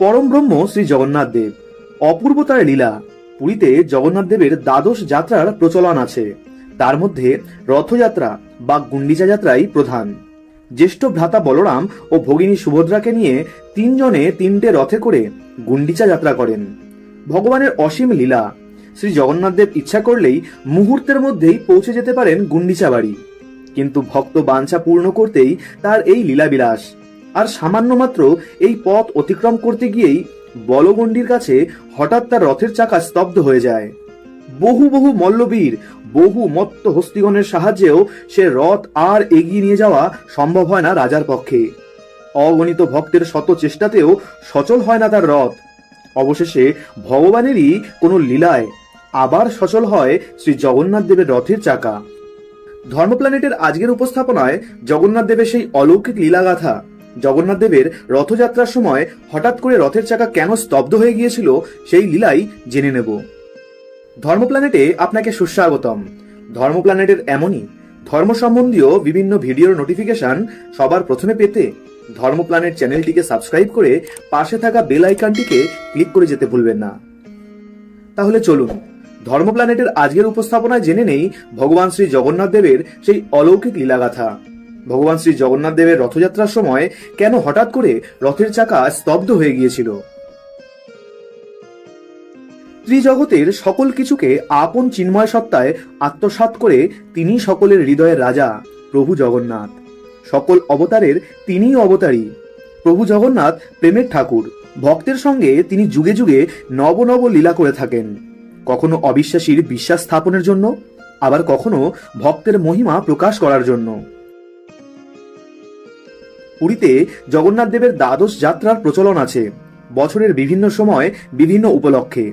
পরম ব্রহ্ম শ্রী জগন্নাথ দেব, অপূর্ব তার লীলা। পুরীতে জগন্নাথ দেবের দ্বাদশ যাত্রার প্রচলন আছে। তার মধ্যে রথযাত্রা বা গুন্ডিচা যাত্রাই প্রধান। জ্যেষ্ঠ ভ্রাতা বলরাম ও ভগিনী সুভদ্রাকে নিয়ে তিনজনে তিনটে রথে করে গুন্ডিচা যাত্রা করেন। ভগবানের অসীম লীলা। শ্রী জগন্নাথ দেব ইচ্ছা করলেই মুহূর্তের মধ্যেই পৌঁছে যেতে পারেন গুন্ডিচা বাড়ি, কিন্তু ভক্ত বাঞ্ছা পূর্ণ করতেই তার এই লীলাবিলাস। আর সামান্য মাত্র এই পথ অতিক্রম করতে গিয়েই বলগণ্ডির কাছে হঠাৎ তার রথের চাকা স্তব্ধ হয়ে যায়। বহু বহু মল্লবীর, বহু মত্ত হস্তিগণের সাহায্যেও সে রথ আর এগিয়ে নিয়ে যাওয়া সম্ভব হয় না রাজার পক্ষে। অগণিত ভক্তের শত চেষ্টাতেও সচল হয় না তার রথ। অবশেষে ভগবানেরই কোনো লীলায় আবার সচল হয় শ্রী জগন্নাথ দেবের রথের চাকা। ধর্ম প্ল্যানেটের আজকের উপস্থাপনায় জগন্নাথ দেবের সেই অলৌকিক লীলাগাথা, জগন্নাথ দেবের রথযাত্রার সময় হঠাৎ করে রথের চাকা কেন স্তব্ধ হয়ে গিয়েছিল, সেই লীলাই জেনে নেব। ধর্ম প্ল্যানেটে আপনাকে সুস্বাগতম। ধর্ম প্ল্যানেটের এমনই ধর্ম সম্বন্ধীয় বিভিন্ন ভিডিওর নোটিফিকেশন সবার প্রথমে পেতে ধর্ম প্ল্যানেট চ্যানেলটিকে সাবস্ক্রাইব করে পাশে থাকা বেল আইকনটিকে ক্লিক করে যেতে ভুলবেন না। তাহলে চলুন ধর্ম প্ল্যানেটের আজকের উপস্থাপনায় জেনে নেই ভগবান শ্রী জগন্নাথ দেবের সেই অলৌকিক লীলাগাথা। ভগবান শ্রী জগন্নাথ দেবের রথযাত্রার সময় কেন হঠাৎ করে রথের চাকা স্তব্ধ হয়ে গিয়েছিল। ত্রিজগতের সকল কিছুকে আপন চিন্ময় সত্তায় আত্মসাৎ করে তিনি সকলের হৃদয়ের রাজা প্রভু জগন্নাথ। সকল অবতারের তিনিই অবতারী। প্রভু জগন্নাথ প্রেমের ঠাকুর। ভক্তের সঙ্গে তিনি যুগে যুগে নব নব লীলা করে থাকেন, কখনো অবিশ্বাসীর বিশ্বাস স্থাপনের জন্য, আবার কখনো ভক্তের মহিমা প্রকাশ করার জন্য। পুরীতে জগন্নাথ দেবের দ্বাদশ যাত্রার প্রচলন আছে বছরের বিভিন্ন সময় বিভিন্ন উপলক্ষে।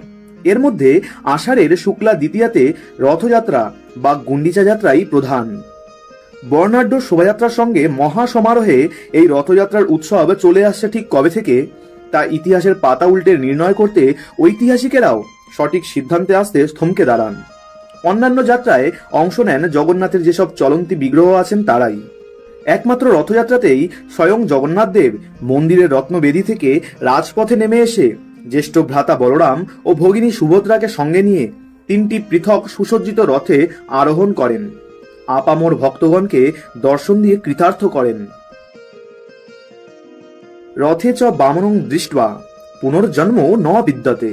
এর মধ্যে আষাঢ়ের শুক্লা দ্বিতীয়াতে রথযাত্রা বা গুন্ডিচা যাত্রাই প্রধান। বর্ণাঢ্য শোভাযাত্রার সঙ্গে মহা সমারোহে এই রথযাত্রার উৎসব চলে আসছে ঠিক কবে থেকে তা ইতিহাসের পাতা উল্টে নির্ণয় করতে ঐতিহাসিকেরাও সঠিক সিদ্ধান্তে আসতে থমকে দাঁড়ান। অন্যান্য যাত্রায় অংশ নেন জগন্নাথের যেসব চলন্তি বিগ্রহ আছেন তারাই। একমাত্র রথযাত্রাতেই স্বয়ং জগন্নাথ দেব মন্দিরের রত্নবেদী থেকে রাজপথে নেমে এসে জ্যেষ্ঠ ভ্রাতা বলরাম ও ভগিনী সুভদ্রাকে সঙ্গে নিয়ে তিনটি পৃথক সুসজ্জিত রথে আরোহণ করেন। আপামর ভক্তগণকে দর্শন দিয়ে কৃতার্থ করেন। রথে চ বামনং দৃष्ट्वा পুনর্জন্ম ন বিদ্যতে।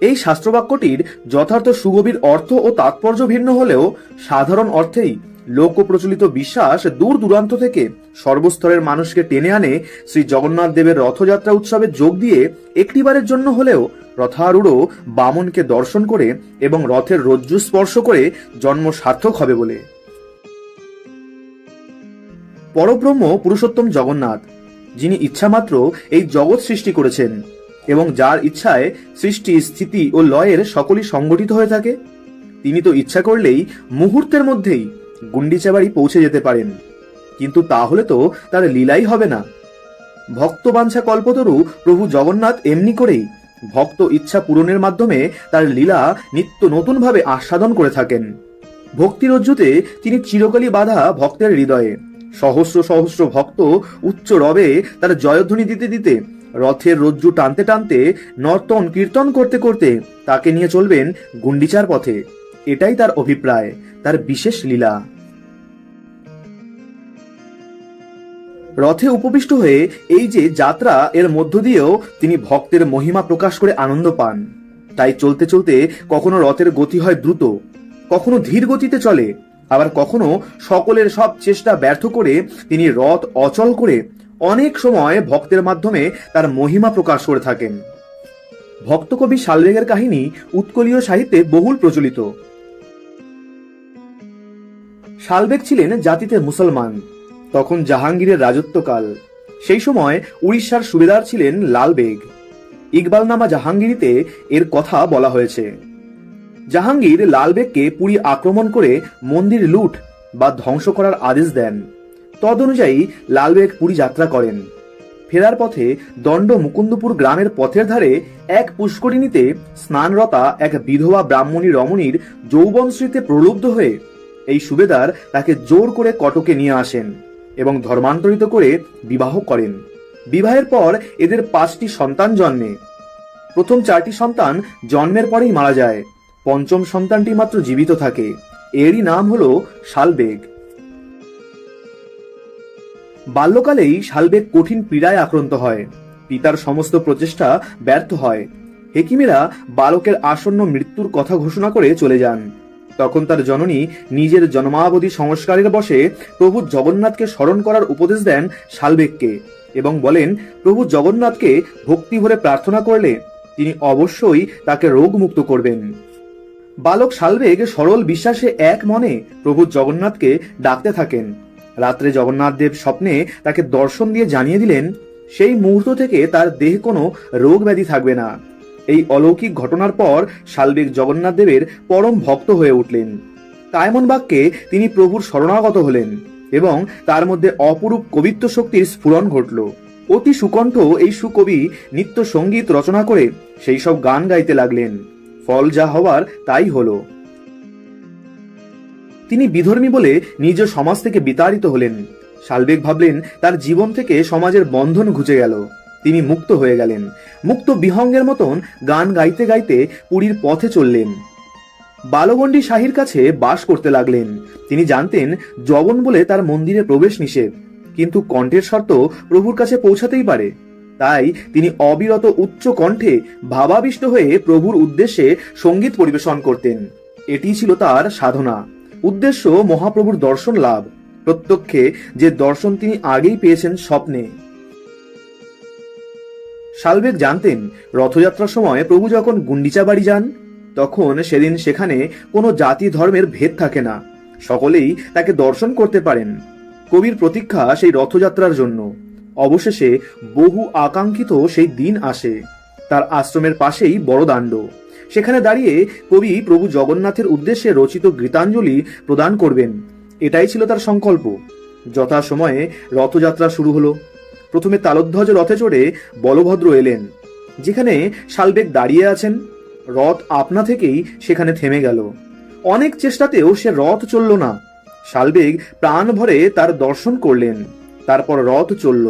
এই শাস্ত্রবাক্যটির যথার্থ সুগভীর অর্থ ও তাৎপর্য ভিন্ন হলেও সাধারণ অর্থেই লোক প্রচলিত বিশ্বাস দূর দূরান্ত থেকে সর্বস্তরের মানুষকে টেনে আনে শ্রী জগন্নাথ দেবের রথযাত্রা উৎসবে যোগ দিয়ে একটিবারের জন্য হলেও রথারূঢ় বামনকে দর্শন করে এবং রথের রজ্জু স্পর্শ করে জন্ম সার্থক হবে বলে। পরব্রহ্ম পুরুষোত্তম জগন্নাথ, যিনি ইচ্ছামাত্র এই জগৎ সৃষ্টি করেছেন এবং যার ইচ্ছায় সৃষ্টি স্থিতি ও লয়ের সকলই সংগঠিত হয়ে থাকে, তিনি তো ইচ্ছা করলেই মুহূর্তের মধ্যেই গুন্ডিচা বাড়ি পৌঁছে যেতে পারেন, কিন্তু তাহলে তো তার লীলাই হবে না। ভক্ত বাঞ্ছা কল্পতরু প্রভু জগন্নাথ এমনি করেই ভক্ত ইচ্ছা পূরণের মাধ্যমে তার লীলা নিত্য নতুন ভাবে আস্বাদন করে থাকেন। ভক্তিরজ্জুতে তিনি চিরকালই বাঁধা ভক্তের হৃদয়ে। সহস্র সহস্র ভক্ত উচ্চ রবে তার জয়ধ্বনি দিতে দিতে, রথের রজ্জু টানতে টানতে, নর্তন কীর্তন করতে করতে তাকে নিয়ে চলবেন গুন্ডিচার পথে। এটাই তার অভিপ্রায়, তার বিশেষ লীলা। রথে উপবিষ্ট হয়ে এই যে যাত্রা, এর মধ্য দিয়েও তিনি ভক্তের মহিমা প্রকাশ করে আনন্দ পান। তাই চলতে চলতে কখনো রথের গতি হয় দ্রুত, কখনো ধীর গতিতে চলে, আবার কখনো সকলের সব চেষ্টা ব্যর্থ করে তিনি রথ অচল করে অনেক সময় ভক্তের মাধ্যমে তার মহিমা প্রকাশ করে থাকেন। ভক্তকবি শালবেগের কাহিনী উৎকলীয় সাহিত্যে বহুল প্রচলিত। শালবেগ ছিলেন জাতিতে মুসলমান। তখন জাহাঙ্গীরের রাজত্বকাল। সেই সময় উড়িষ্যার সুবেদার ছিলেন লাল বেগ। ইকবালনামা জাহাঙ্গীরিতে এর কথা বলা হয়েছে। জাহাঙ্গীর লাল বেগকে পুরী আক্রমণ করে মন্দির লুট বা ধ্বংস করার আদেশ দেন। তদনুযায়ী লাল বেগ পুরী যাত্রা করেন। ফেরার পথে দণ্ড মুকুন্দপুর গ্রামের পথের ধারে এক পুষ্করিণীতে স্নানরতা এক বিধবা ব্রাহ্মণী রমণীর যৌবনশ্রীতে প্রলুব্ধ হয়ে এই সুবেদার তাকে জোর করে কটকে নিয়ে আসেন এবং ধর্মান্তরিত করে বিবাহ করেন। বিবাহের পর এদের 5টি সন্তান জন্মে। প্রথম 4টি সন্তান জন্মের পরেই মারা যায়, পঞ্চম সন্তানটি মাত্র জীবিত থাকে। এরই নাম হলো শালবেগ। বাল্যকালেই শালবেগ কঠিন পীড়ায় আক্রান্ত হয়। পিতার সমস্ত প্রচেষ্টা ব্যর্থ হয়। হেকিমেরা বালকের আসন্ন মৃত্যুর কথা ঘোষণা করে চলে যান। তখন তার জননী নিজের জন্মাবধি সংস্কারের বশে প্রভু জগন্নাথকে স্মরণ করার উপদেশ দেন শালবেগকে এবং বলেন, প্রভু জগন্নাথকে ভক্তি ভরে প্রার্থনা করলে তিনি অবশ্যই তাকে রোগ মুক্ত করবেন। বালক শালবেগ সরল বিশ্বাসে এক মনে প্রভু জগন্নাথকে ডাকতে থাকেন। রাত্রে জগন্নাথ দেব স্বপ্নে তাকে দর্শন দিয়ে জানিয়ে দিলেন, সেই মুহূর্ত থেকে তার দেহে কোনো রোগ ব্যাধি থাকবে না। এই অলৌকিক ঘটনার পর শালবেগ জগন্নাথ দেবের পরম ভক্ত হয়ে উঠলেন। কায়মন বাক্যে তিনি প্রভুর শরণাগত হলেন এবং তার মধ্যে অপরূপ কবিত্ব শক্তির স্ফুরণ ঘটল। অতি সুকণ্ঠ এই সুকবি নিত্য সঙ্গীত রচনা করে সেই সব গান গাইতে লাগলেন। ফল যা হওয়ার তাই হলো। তিনি বিধর্মী বলে নিজ সমাজ থেকে বিতাড়িত হলেন। শালবেগ ভাবলেন তার জীবন থেকে সমাজের বন্ধন ঘুচে গেল, তিনি মুক্ত হয়ে গেলেন। মুক্ত বিহঙ্গের মতন গান গাইতে গাইতে পুরীর পথে চললেন। বালগণ্ডী শাহীর কাছে বাস করতে লাগলেন। তিনি জানতেন যবন বলে তার মন্দিরে প্রবেশ নিষেধ, কিন্তু কণ্ঠের শর্ত প্রভুর কাছে পৌঁছাতেই পারে। তাই তিনি অবিরত উচ্চ কণ্ঠে ভাবাবিষ্ট হয়ে প্রভুর উদ্দেশ্যে সঙ্গীত পরিবেশন করতেন। এটি ছিল তার সাধনা। উদ্দেশ্য মহাপ্রভুর দর্শন লাভ, প্রত্যক্ষে যে দর্শন তিনি আগেই পেয়েছেন স্বপ্নে। শালবেগ জানতেন রথযাত্রার সময় প্রভু যখন গুন্ডিচা বাড়ি যান, তখন সেদিন সেখানে কোনো জাতি ধর্মের ভেদ থাকে না, সকলেই তাকে দর্শন করতে পারেন। কবির প্রতীক্ষা সেই রথযাত্রার জন্য। অবশেষে বহু আকাঙ্ক্ষিত সেই দিন আসে। তার আশ্রমের পাশেই বড় দাণ্ড। সেখানে দাঁড়িয়ে কবি প্রভু জগন্নাথের উদ্দেশ্যে রচিত গীতাঞ্জলি প্রদান করবেন, এটাই ছিল তার সংকল্প। যথাসময়ে রথযাত্রা শুরু হলো। প্রথমে তালধ্বজ রথে চড়ে বলভদ্র এলেন। যেখানে শালবেগ দাঁড়িয়ে আছেন, রথ আপনা থেকেই সেখানে থেমে গেল। অনেক চেষ্টাতেও সে রথ চলল না। শালবেগ প্রাণ ভরে তার দর্শন করলেন। তারপর রথ চলল।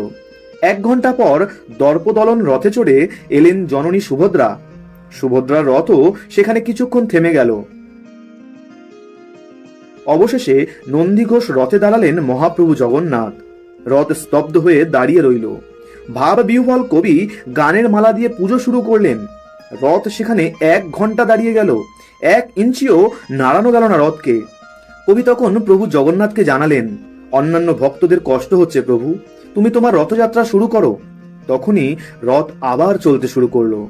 1 ঘন্টা পর দর্পদলন রথে চড়ে এলেন জননী সুভদ্রা। সুভদ্রার রথও সেখানে কিছুক্ষণ থেমে গেল। অবশেষে নন্দীঘোষ রথে দাঁড়ালেন মহাপ্রভু জগন্নাথ। রথ স্তব্ধ হয়ে দাঁড়িয়ে রইল। ভাব বিহ্বল কবি গানের মালা দিয়ে পুজো শুরু করলেন। রথ সেখানে 1 ঘন্টা দাঁড়িয়ে গেল। 1 ইঞ্চিও নাড়ানো গেল না রথকে। কবি তখন প্রভু জগন্নাথকে জানালেন, অন্যান্য ভক্তদের কষ্ট হচ্ছে প্রভু, তুমি তোমার রথযাত্রা শুরু করো। তখনই রথ আবার চলতে শুরু করলো।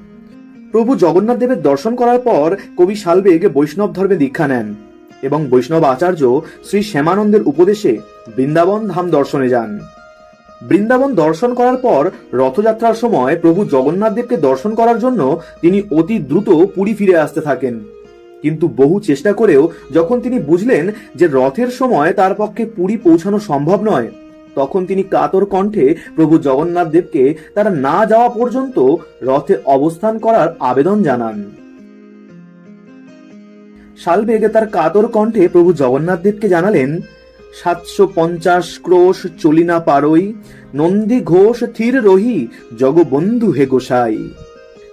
প্রভু জগন্নাথ দেবের দর্শন করার পর কবি শালবেগ বৈষ্ণব ধর্মে দীক্ষা নেন এবং বৈষ্ণব আচার্য শ্রী শ্যামানন্দের উপদেশে বৃন্দাবন ধাম দর্শনে যান। বৃন্দাবন দর্শন করার পর রথযাত্রার সময় প্রভু জগন্নাথ দেবকে দর্শন করার জন্য তিনি অতি দ্রুত পুরী ফিরে আসতে থাকেন। কিন্তু বহু চেষ্টা করেও যখন তিনি বুঝলেন যে রথের সময় তার পক্ষে পুরী পৌঁছানো সম্ভব নয়, তখন তিনি কাতর কণ্ঠে প্রভু জগন্নাথ দেবকে তারা না যাওয়া পর্যন্ত রথে অবস্থান করার আবেদন জানান। শালবেগ তার কাতর কণ্ঠে প্রভু জগন্নাথ দেবকে জানালেন, 750 ক্রোশ চলি না পারই, নন্দী ঘোষ থির রহি, জগবন্ধু হে গোসাই।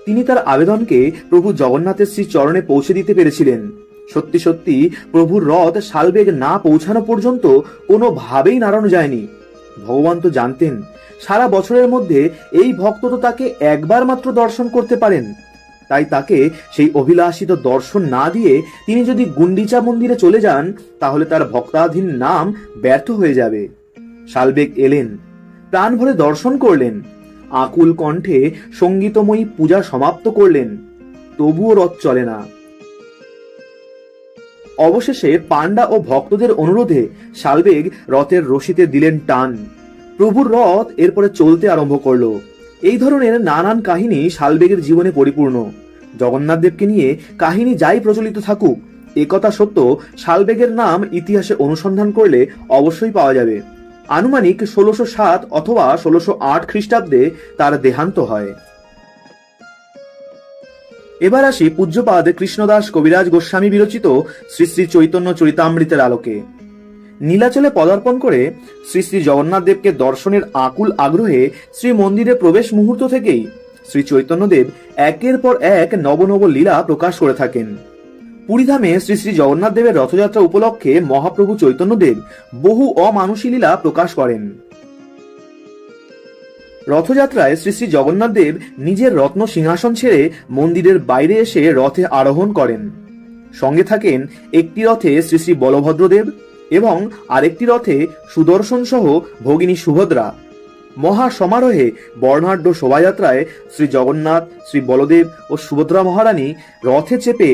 তিনি তার আবেদনকে প্রভু জগন্নাথের শ্রী চরণে পৌঁছে দিতে পেরেছিলেন। সত্যি সত্যি প্রভুর রথ শালবেগ না পৌঁছানো পর্যন্ত কোনোভাবেই নাড়ানো যায়নি। ভগবান তো জানতেন সারা বছরের মধ্যে এই ভক্ত তো তাকে একবার মাত্র দর্শন করতে পারেন। তাই তাকে সেই অভিলাষিত দর্শন না দিয়ে তিনি যদি গুন্ডিচা মন্দিরে চলে যান, তাহলে তার ভক্তাধীন নাম ব্যর্থ হয়ে যাবে। শালবেগ এলেন, প্রাণ ভরে দর্শন করলেন, আকুল কণ্ঠে সঙ্গীতময়ী পূজা সমাপ্ত করলেন। তবুও রথ চলে না। অবশেষে পাণ্ডা ও ভক্তদের অনুরোধে শালবেগ রথের রশিতে দিলেন টান। প্রভুর রথ এরপরে চলতে আরম্ভ করলো। এই ধরনের নানান কাহিনী শালবেগের জীবনে পরিপূর্ণ। জগন্নাথ দেবকে নিয়ে কাহিনী যাই প্রচলিত থাকুক, একথা সত্য শালবেগের নাম ইতিহাসে অনুসন্ধান করলে অবশ্যই পাওয়া যাবে। আনুমানিক 1607 অথবা 1608 খ্রিস্টাব্দে তার দেহান্ত হয়। এবার আসি পূজ্যপাদ কৃষ্ণদাস কবিরাজ গোস্বামী বিরচিত শ্রী শ্রী চৈতন্য চরিতামৃতের আলোকে। নীলাচলে পদার্পণ করে শ্রী শ্রী জগন্নাথ দেবকে দর্শনের আকুল আগ্রহে শ্রী মন্দিরে প্রবেশ মুহূর্ত থেকেই শ্রী চৈতন্যদেব একের পর এক নব নব লীলা প্রকাশ করে থাকেন। পুরীধামে শ্রী শ্রী জগন্নাথ দেবের রথযাত্রা উপলক্ষে মহাপ্রভু চৈতন্যদেব বহু অমানুষী লীলা প্রকাশ করেন। রথযাত্রায় শ্রী শ্রী জগন্নাথ দেব নিজের রত্ন সিংহাসন ছেড়ে মন্দিরের বাইরে এসে রথে আরোহণ করেন। সঙ্গে থাকেন একটি রথে শ্রী শ্রী বলভদ্রদেব এবং আরেকটি রথে সুদর্শন সহ ভগিনী সুভদ্রা। মহা সমারোহে বর্ণাঢ্য শোভাযাত্রায় শ্রী জগন্নাথ, শ্রী বলদেব ও সুভদ্রা মহারানী রথে চেপে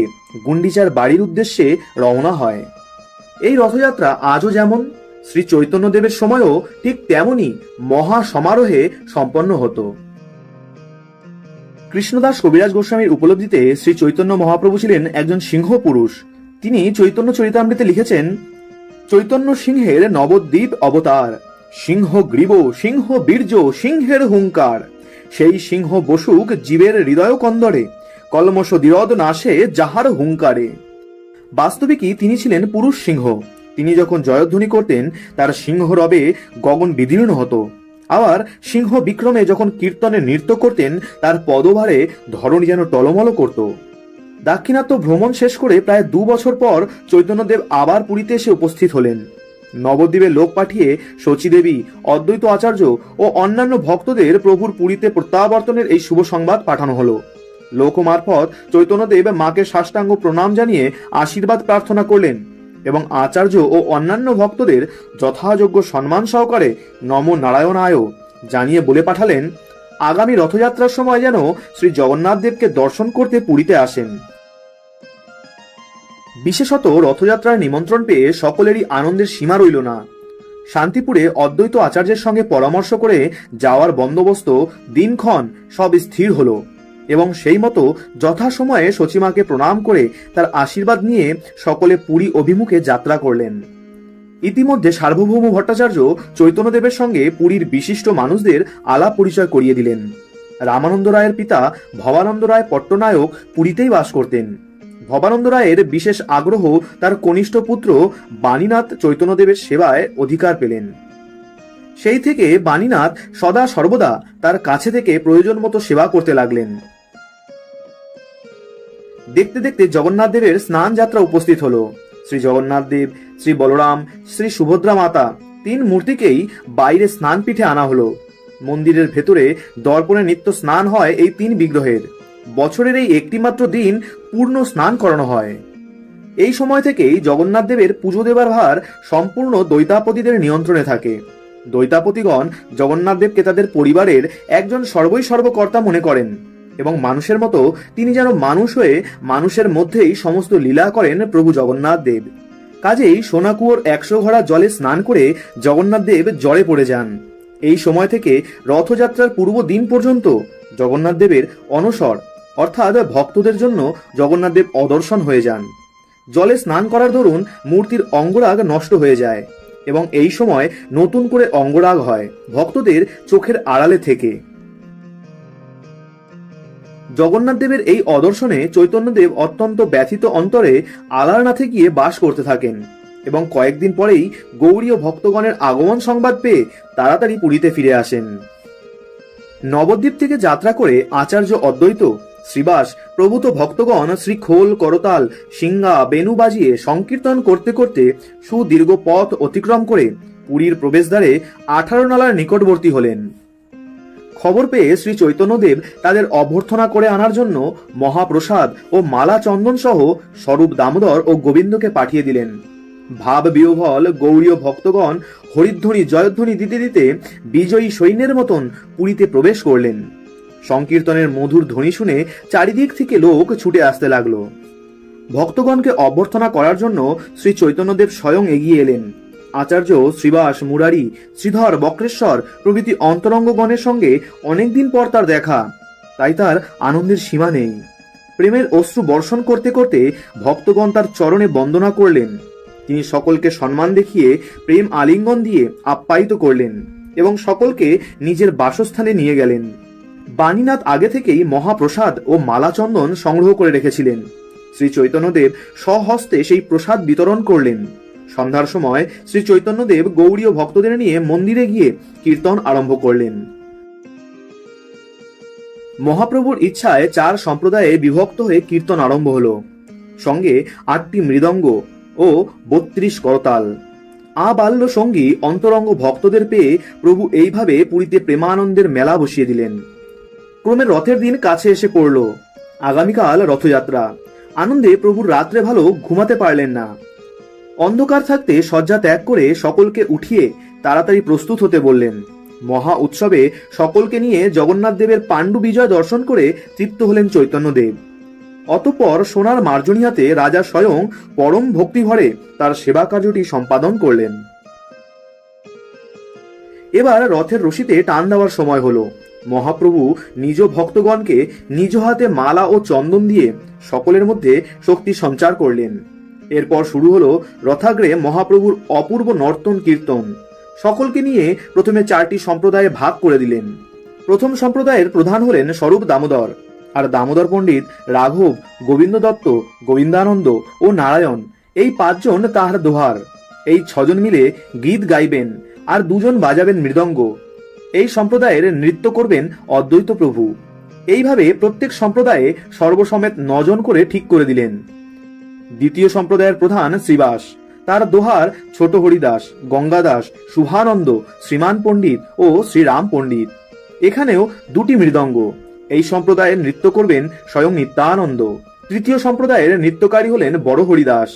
গুন্ডিচার বাড়ির উদ্দেশ্যে রওনা হয়। এই রথযাত্রা আজও যেমন শ্রী চৈতন্যদেবের সময়ও ঠিক তেমনই মহা সমারোহে সম্পন্ন হতো। কৃষ্ণদাস কবিরাজ গোস্বামীর উপলব্ধিতে শ্রী চৈতন্য মহাপ্রভু ছিলেন একজন সিংহ পুরুষ। তিনি চৈতন্য চরিতামৃতে লিখেছেন, চৈতন্য সিংহের নবদ্বীপ অবতার, সিংহ গ্রীব, সিংহ বীর্য, সিংহের হুঙ্কার, সেই সিংহ বসুক জীবের হৃদয় কন্দরে, কলমশ দিরদ নাশে যাহার হুঙ্কারে। বাস্তবিকই তিনি ছিলেন পুরুষ সিংহ। তিনি যখন জয়ধ্বনি করতেন তার সিংহ রবে গগন বিদীর্ণ হতো। আবার সিংহ বিক্রমে যখন কীর্তনে নৃত্য করতেন তার পদভারে ধরণী যেন টলমল করত। দাক্ষিণাত্য ভ্রমণ শেষ করে প্রায় 2 বছর পর চৈতন্যদেব আবার পুরীতে এসে উপস্থিত হলেন। নবদ্বীপে লোক পাঠিয়ে শচীদেবী, অদ্বৈত আচার্য ও অন্যান্য ভক্তদের প্রভুর পুরীতে প্রত্যাবর্তনের এই শুভ সংবাদ পাঠানো হলো। লোক মারফত চৈতন্যদেব মাকে সাষ্টাঙ্গ প্রণাম জানিয়ে আশীর্বাদ প্রার্থনা করলেন এবং আচার্য ও অন্যান্য ভক্তদের যথাযোগ্য সম্মান সহকারে নম নারায়ণায় জানিয়ে বলে পাঠালেন, আগামী রথযাত্রার সময় যেন শ্রী জগন্নাথ দেবকে দর্শন করতে পুরীতে আসেন। বিশেষত রথযাত্রার নিমন্ত্রণ পেয়ে সকলেরই আনন্দের সীমা রইল না। শান্তিপুরে অদ্বৈত আচার্যের সঙ্গে পরামর্শ করে যাওয়ার বন্দোবস্ত দিনক্ষণ সব স্থির হলো এবং সেই মতো যথাসময়ে সচিমাকে প্রণাম করে তার আশীর্বাদ নিয়ে সকলে পুরী অভিমুখে যাত্রা করলেন। ইতিমধ্যে সার্বভৌম ভট্টাচার্য চৈতন্যদেবের সঙ্গে পুরীর বিশিষ্ট মানুষদের আলাপ পরিচয় করিয়ে দিলেন। রামানন্দ রায়ের পিতা ভবানন্দ রায় পট্টনায়ক পুরীতেই বাস করতেন। ভবানন্দ রায়ের বিশেষ আগ্রহ তার কনিষ্ঠ পুত্র বাণীনাথ চৈতন্যদেবের সেবায় অধিকার পেলেন। সেই থেকে বাণীনাথ সদা সর্বদা তার কাছে থেকে প্রয়োজন মতো সেবা করতে লাগলেন। দেখতে দেখতে জগন্নাথ দেবের স্নান যাত্রা উপস্থিত হলো। শ্রী জগন্নাথ দেব, শ্রী বলরাম, শ্রী সুভদ্রা মাতা 3 মূর্তিকেই বাইরে স্নান পীঠে আনা হলো। মন্দিরের ভেতরে দর্পণে নিত্য স্নান হয় এই 3 বিগ্রহের। বছরের এই একটি মাত্র দিন পূর্ণ স্নান করানো হয়। এই সময় থেকেই জগন্নাথ দেবের পুজো দেবার ভার সম্পূর্ণ দ্বৈতাপতিদের নিয়ন্ত্রণে থাকে। দ্বৈতাপতিগণ জগন্নাথ দেবকে তাদের পরিবারের একজন সর্বই সর্বকর্তা মনে করেন এবং মানুষের মতো তিনি যেন মানুষ হয়ে মানুষের মধ্যেই সমস্ত লীলা করেন প্রভু জগন্নাথ দেব। কাজেই সোনাকুয়োর 100 ঘড়া জলে স্নান করে জগন্নাথ দেব জ্বরে পড়ে যান। এই সময় থেকে রথযাত্রার পূর্ব দিন পর্যন্ত জগন্নাথ দেবের অনসর অর্থাৎ ভক্তদের জন্য জগন্নাথ দেব অদর্শন হয়ে যান। জলে স্নান করার দরুন মূর্তির অঙ্গরাগ নষ্ট হয়ে যায় এবং এই সময় নতুন করে অঙ্গরাগ হয় ভক্তদের চোখের আড়ালে থেকে। জগন্নাথ দেবের এই অদর্শনে চৈতন্যদেব অত্যন্ত ব্যথিত অন্তরে আলারনাথে গিয়ে বাস করতে থাকেন এবং কয়েকদিন পরেই গৌড়ীয় ভক্তগণের আগমন সংবাদ পেয়ে তাড়াতাড়ি পুরীতে ফিরে আসেন। নবদ্বীপ থেকে যাত্রা করে আচার্য অদ্বৈত, শ্রীবাস প্রভূত ভক্তগণ শ্রীখোল, করতাল, সিঙ্গা, বেনু বাজিয়ে সংকীর্তন করতে করতে সুদীর্ঘ পথ অতিক্রম করে পুরীর প্রবেশদ্বারে 18 নালার নিকটবর্তী হলেন। খবর পেয়ে শ্রী চৈতন্যদেব তাদের অভ্যর্থনা করে আনার জন্য মহাপ্রসাদ ও মালা চন্দন সহ স্বরূপ দামোদর ও গোবিন্দকে পাঠিয়ে দিলেন। ভাব বিহ্বল গৌড়ীয় ভক্তগণ হরিধ্বনি জয়ধ্বনি দিতে দিতে বিজয়ী সৈন্যের মতন পুরীতে প্রবেশ করলেন। সংকীর্তনের মধুর ধ্বনি শুনে চারিদিক থেকে লোক ছুটে আসতে লাগলো। ভক্তগণকে অভ্যর্থনা করার জন্য শ্রী চৈতন্যদেব স্বয়ং এগিয়ে এলেন। আচার্য, শ্রীবাস, মুরারি, শ্রীধর, বক্রেশ্বর প্রভৃতি অন্তরঙ্গগণের সঙ্গে অনেকদিন পর তার দেখা, তাই তার আনন্দের সীমা নেই। প্রেমের অশ্রু বর্ষণ করতে করতে ভক্তগণ তার চরণে বন্দনা করলেন। তিনি সকলকে সম্মান দেখিয়ে প্রেম আলিঙ্গন দিয়ে আপ্যায়িত করলেন এবং সকলকে নিজের বাসস্থানে নিয়ে গেলেন। বাণীনাথ আগে থেকেই মহাপ্রসাদ ও মালা চন্দন সংগ্রহ করে রেখেছিলেন। শ্রী চৈতন্যদেব স্বহস্তে সেই প্রসাদ বিতরণ করলেন। সন্ধ্যার সময় শ্রী চৈতন্যদেব গৌড়ী ও ভক্তদের নিয়ে মন্দিরে গিয়ে কীর্তন আরম্ভ করলেন। মহাপ্রভুর ইচ্ছায় 4 সম্প্রদায়ে বিভক্ত হয়ে কীর্তন আরম্ভ হলো। সঙ্গে 8টি মৃদঙ্গ ও 32 করতাল। আবাল্য সঙ্গী অন্তরঙ্গ ভক্তদের পেয়ে প্রভু এইভাবে পুরীতে প্রেমানন্দের মেলা বসিয়ে দিলেন। ক্রমে রথের দিন কাছে এসে পড়ল। আগামীকাল রথযাত্রা। আনন্দে প্রভুর রাত্রে ভালো ঘুমাতে পারলেন না। অন্ধকার থাকতে শয্যা ত্যাগ করে সকলকে উঠিয়ে তাড়াতাড়ি প্রস্তুত হতে বললেন। মহা উৎসবে সকলকে নিয়ে জগন্নাথ দেবের পাণ্ডু বিজয় দর্শন করে তৃপ্ত হলেন চৈতন্যদেব। অতঃপর সোনার মার্জনী হাতে রাজা স্বয়ং পরম ভক্তিভরে তার সেবা কার্যটি সম্পাদন করলেন। এবার রথের রশিতে টান দেওয়ার সময় হলো। মহাপ্রভু নিজ ভক্তগণকে নিজ হাতে মালা ও চন্দন দিয়ে সকলের মধ্যে শক্তি সঞ্চার করলেন। এরপর শুরু হলো রথাগ্রে মহাপ্রভুর অপূর্ব নর্তন কীর্তন। সকলকে নিয়ে প্রথমে 4টি সম্প্রদায়ে ভাগ করে দিলেন। প্রথম সম্প্রদায়ের প্রধান হলেন স্বরূপ দামোদর, আর দামোদর পণ্ডিত, রাঘব, গোবিন্দ দত্ত, গোবিন্দানন্দ ও নারায়ণ, এই 5 জন তাহার দোহার। এই 6 জন মিলে গীত গাইবেন, আর 2 জন বাজাবেন মৃদঙ্গ। এই সম্প্রদায়ের নৃত্য করবেন অদ্বৈত প্রভু। এইভাবে প্রত্যেক সম্প্রদায়ে সর্বসমেত 9 জন করে ঠিক করে দিলেন। দ্বিতীয় সম্প্রদায়ের প্রধান শ্রীবাস, তার দোহার ছোট হরিদাস, গঙ্গাদাস, শুভানন্দ, শ্রীমান পণ্ডিত ও শ্রীরাম পণ্ডিত। এখানেও 2টি মৃদঙ্গ। এই সম্প্রদায়ের নৃত্য করবেন স্বয়ং নিত্যানন্দ। তৃতীয় সম্প্রদায়ের নৃত্যকারী হলেন বড় হরিদাস।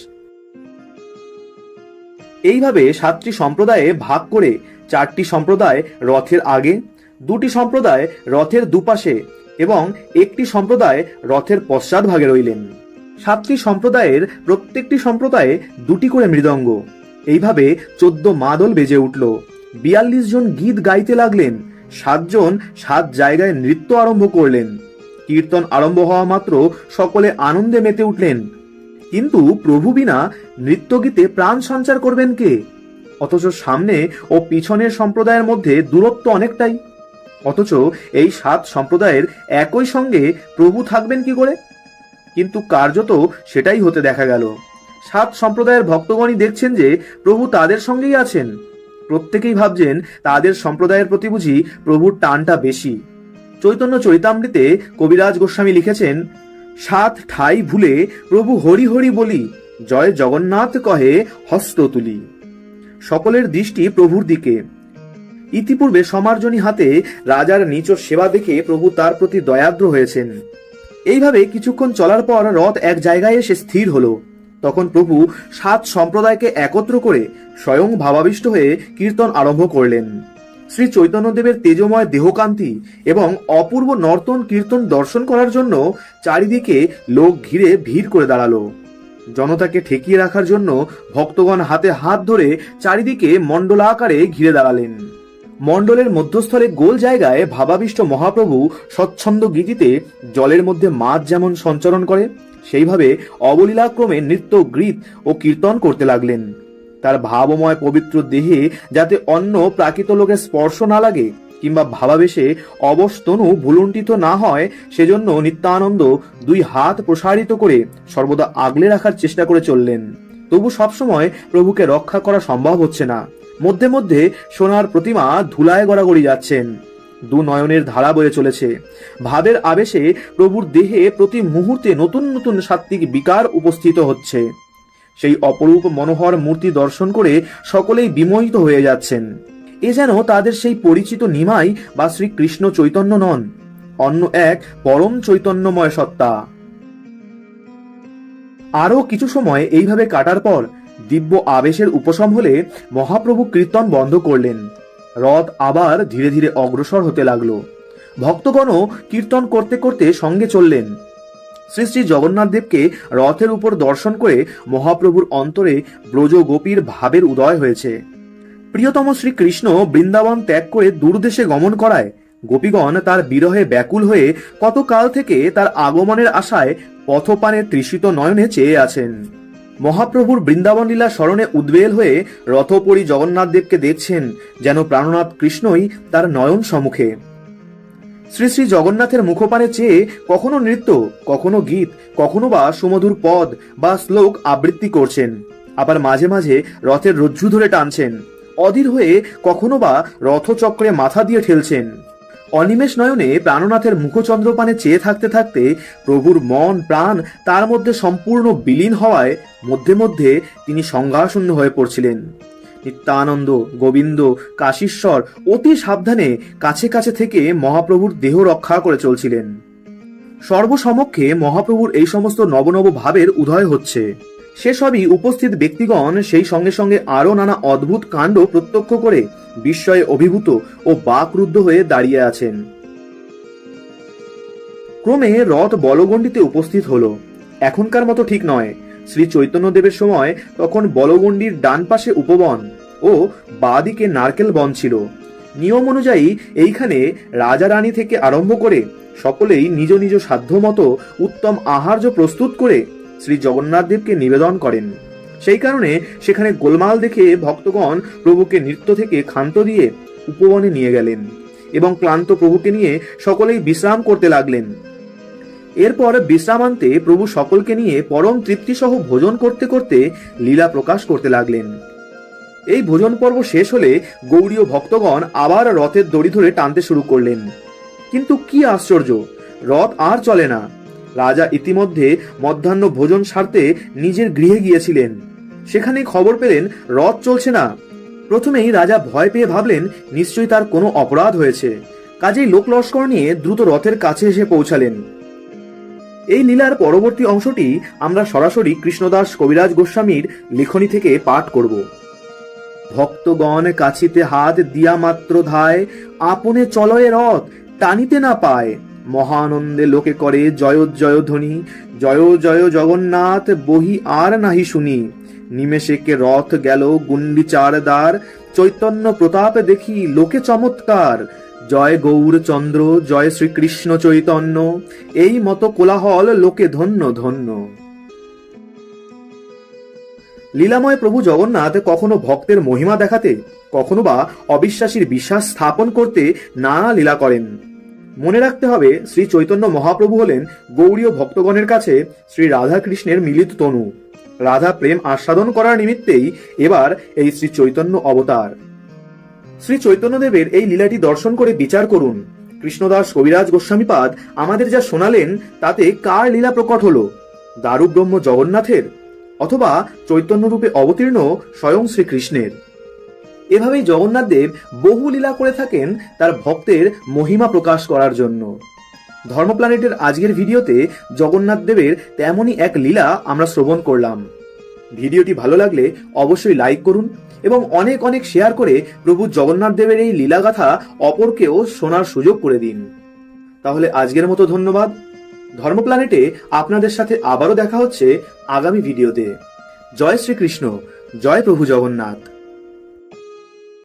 এইভাবে 7টি সম্প্রদায়ে ভাগ করে 4টি সম্প্রদায় রথের আগে, 2টি সম্প্রদায় রথের দুপাশে এবং 1টি সম্প্রদায় রথের পশ্চাৎ ভাগে রইলেন। 7টি সম্প্রদায়ের প্রত্যেকটি সম্প্রদায়ে 2টি করে মৃদঙ্গ। এইভাবে 14 মাদল বেজে উঠল। 42 জন গীত গাইতে লাগলেন। 7 জন 7 জায়গায় নৃত্য আরম্ভ করলেন। কীর্তন আরম্ভ হওয়া মাত্র সকলে আনন্দে মেতে উঠলেন। কিন্তু প্রভু বিনা নৃত্য গীতে প্রাণ সঞ্চার করবেন কে? অথচ সামনে ও পিছনের সম্প্রদায়ের মধ্যে দূরত্ব অনেকটাই। অথচ এই 7 সম্প্রদায়ের একই সঙ্গে প্রভু থাকবেন কি করে? কিন্তু কার্যত সেটাই হতে দেখা গেল। 7 সম্প্রদায়ের ভক্তগণই দেখছেন যে প্রভু তাদের সঙ্গেই আছেন। প্রত্যেকেই ভাবছেন তাদের সম্প্রদায়ের প্রতি বুঝি প্রভুর টানটা বেশি। চৈতন্য চরিতামৃতে কবিরাজ গোস্বামী লিখেছেন, 7 ঠাই ভুলে প্রভু হরি হরি বলি, জয় জগন্নাথ কহে হস্ত তুলি। সকলের দৃষ্টি প্রভুর দিকে। ইতিপূর্বে সমার্জনী হাতে রাজার নিচ সেবা দেখে প্রভু তার প্রতি দয়াদ্র হয়েছেন। এইভাবে কিছুক্ষণ চলার পর রথ এক জায়গায় এসে স্থির হলো। তখন প্রভু 7 সম্প্রদায়কে একত্র করে স্বয়ং ভাবাবিষ্ট হয়ে কীর্তন আরম্ভ করলেন। শ্রী চৈতন্যদেবের তেজময় দেহকান্তি এবং অপূর্ব নর্তন কীর্তন দর্শন করার জন্য চারিদিকে লোক ঘিরে ভিড় করে দাঁড়ালো। জনতাকে ঠেকিয়ে রাখার জন্য ভক্তগণ হাতে হাত ধরে চারিদিকে মণ্ডলাকারে ঘিরে দাঁড়ালেন। মণ্ডলের মধ্যস্থলে গোল জায়গায় ভাবাবিষ্ট মহাপ্রভু স্বচ্ছন্দ গীতিতে জলের মধ্যে মাছ যেমন সঞ্চরণ করে, সেইভাবে অবলীলাক্রমে নৃত্য, গীত ও কীর্তন করতে লাগলেন। তার ভাবময় পবিত্র দেহে যাতে অন্য প্রাকৃত লোকের স্পর্শ না লাগে কিংবা ভাবাবেশে অবস্তনু ভুলুণ্ঠিত না হয়, সেজন্য নিত্যানন্দ 2 হাত প্রসারিত করে সর্বদা আগলে রাখার চেষ্টা করে চললেন। তবু সবসময় প্রভুকে রক্ষা করা সম্ভব হচ্ছে না। মধ্যে মধ্যে সোনার প্রতিমা ধুলায় গড়াগড়ি যাচ্ছেন। 2 নয়নের ধারা বয়ে চলেছে। ভাবের আবেশে প্রভুর দেহে প্রতি মুহূর্তে নতুন নতুন সাত্ত্বিক বিকার উপস্থিত হচ্ছে। সেই অপরূপ মনোহর মূর্তি দর্শন করে সকলেই বিমোহিত হয়ে যাচ্ছেন। এ যেন তাদের সেই পরিচিত নিমাই বা শ্রীকৃষ্ণ চৈতন্য নন, অন্য এক পরম চৈতন্যময় সত্তা। আরো কিছু সময় এইভাবে কাটার পর দিব্য আবেশের উপশম হলে মহাপ্রভু কীর্তন বন্ধ করলেন। রথ আবার ধীরে ধীরে অগ্রসর হতে লাগলো। ভক্তগণও কীর্তন করতে করতে সঙ্গে চললেন। শ্রী শ্রী জগন্নাথ দেবকে রথের উপর দর্শন করে মহাপ্রভুর অন্তরে ব্রজ গোপীর ভাবের উদয় হয়েছে। প্রিয়তম শ্রীকৃষ্ণ বৃন্দাবন ত্যাগ করে দূরদেশে গমন করায় গোপীগণ তার বিরহে ব্যাকুল হয়ে কত কাল থেকে তার আগমনের আশায় পথপানে তৃষিত নয়নে চেয়ে আছেন। মহাপ্রভুর বৃন্দাবন লীলা স্মরণে উদ্বেল হয়ে রথোপরি জগন্নাথ দেবকে দেখছেন, যেন প্রাণনাথ কৃষ্ণই তার নয়ন সম্মুখে। শ্রী শ্রী জগন্নাথের মুখপানে চেয়ে কখনো নৃত্য, কখনো গীত, কখনো বা সুমধুর পদ বা শ্লোক আবৃত্তি করছেন। আবার মাঝে মাঝে রথের রজ্জু ধরে টানছেন, অধীর হয়ে কখনো বা রথচক্রে মাথা দিয়ে ঠেলছেন। অনিমেষ নয়নে প্রাণনাথের মুখচন্দ্রপানে চেয়ে থাকতে থাকতে প্রভুর মন প্রাণ তার মধ্যে সম্পূর্ণ বিলীন হওয়ায় মধ্যে মধ্যে তিনি সংজ্ঞাশূন্য হয়ে পড়ছিলেন। নিত্যানন্দ, গোবিন্দ, কাশীশ্বর অতি সাবধানে কাছে কাছে থেকে মহাপ্রভুর দেহ রক্ষা করে চলছিলেন। সর্বসমক্ষে মহাপ্রভুর এই সমস্ত নবনব ভাবের উদয় হচ্ছে। সেসবই উপস্থিত ব্যক্তিগণ সেই সঙ্গে সঙ্গে আরো নানা অদ্ভুত কাণ্ড প্রত্যক্ষ করে বিস্ময়ে অভিভূত ও বাকরুদ্ধ হয়ে দাঁড়িয়ে আছেন। ক্রমে রথ বলগণ্ডিতে উপস্থিত হলো। এখনকার মতো ঠিক নয়। শ্রী চৈতন্যদেবের সময় তখন বলগণ্ডির ডান পাশে উপবন ও বাঁ দিকে নারকেল বন ছিল। নিয়ম অনুযায়ী এইখানে রাজা রানী থেকে আরম্ভ করে সকলেই নিজ নিজ সাধ্যমতো উত্তম আহার্য প্রস্তুত করে শ্রী জগন্নাথ দেবকে নিবেদন করেন। সেই কারণে সেখানে গোলমাল দেখে ভক্তগণ প্রভুকে নৃত্য থেকে ক্ষান্ত দিয়ে উপবনে নিয়ে গেলেন এবং ক্লান্ত প্রভুকে নিয়ে সকলেই বিশ্রাম করতে লাগলেন। এরপর বিশ্রামান্তে প্রভু সকলকে নিয়ে পরম তৃপ্তি সহ ভোজন করতে করতে লীলা প্রকাশ করতে লাগলেন। এই ভোজন পর্ব শেষ হলে গৌড়ীয় ভক্তগণ আবার রথের দড়ি ধরে টানতে শুরু করলেন। কিন্তু কি আশ্চর্য, রথ আর চলে না। রাজা ইতিমধ্যে মধ্যাহ্ন ভোজন সারতে নিজের গৃহে গিয়েছিলেন। সেখানে খবর পেলেন রথ চলছে না। প্রথমেই রাজা ভয় পেয়ে ভাবলেন নিশ্চয়ই তার কোনো অপরাধ হয়েছে। কাজেই লোক লস্কর নিয়ে দ্রুত রথের কাছে এসে পৌঁছালেন। এই লীলার পরবর্তী অংশটি আমরা সরাসরি কৃষ্ণদাস কবিরাজ গোস্বামীর লেখনী থেকে পাঠ করব। ভক্তগণ কাছিতে হাত দিয়া মাত্র ধায়, আপনে চলয়ে রথ টানিতে না পায়। মহানন্দে লোকে করে জয় জয় ধ্বনি, জয় জয় জগন্নাথ বহি আর নাহি শুনি। নিমেষেকে রথ গেল গুন্ডিচার দ্বার, চৈতন্য প্রতাপ দেখি লোকে চমৎকার। জয় গৌর চন্দ্র, জয় শ্রীকৃষ্ণ চৈতন্য, এই মতো কোলাহল লোকে ধন্য ধন্য। লীলাময় প্রভু জগন্নাথ কখনো ভক্তের মহিমা দেখাতে, কখনো বা অবিশ্বাসীর বিশ্বাস স্থাপন করতে নানা লীলা করেন। মনে রাখতে হবে, শ্রী চৈতন্য মহাপ্রভু হলেন গৌড়ীয় ভক্তগণের কাছে শ্রী রাধা কৃষ্ণের মিলিত তনু। রাধা প্রেম আস্বাদন করার নিমিত্তেই এবার এই শ্রী চৈতন্য অবতার। শ্রী চৈতন্যদেবের এই লীলাটি দর্শন করে বিচার করুন। কৃষ্ণদাস কবিরাজ গোস্বামীপাদ আমাদের যা শোনালেন তাতে কার লীলা প্রকট হলো? দারুব্রহ্ম জগন্নাথের, অথবা চৈতন্য রূপে অবতীর্ণ স্বয়ং শ্রীকৃষ্ণের? এভাবেই জগন্নাথ দেব বহু লীলা করে থাকেন তার ভক্তের মহিমা প্রকাশ করার জন্য। ধর্মপ্ল্যানেটের আজকের ভিডিওতে জগন্নাথ দেবের তেমনই এক লীলা আমরা শ্রবণ করলাম। ভিডিওটি ভালো লাগলে অবশ্যই লাইক করুন এবং অনেক অনেক শেয়ার করে প্রভু জগন্নাথ দেবের এই লীলাগাথা অপরকেও শোনার সুযোগ করে দিন। তাহলে আজকের মতো ধন্যবাদ। ধর্মপ্ল্যানেটে আপনাদের সাথে আবারও দেখা হচ্ছে আগামী ভিডিওতে। জয় শ্রীকৃষ্ণ, জয় প্রভু জগন্নাথ।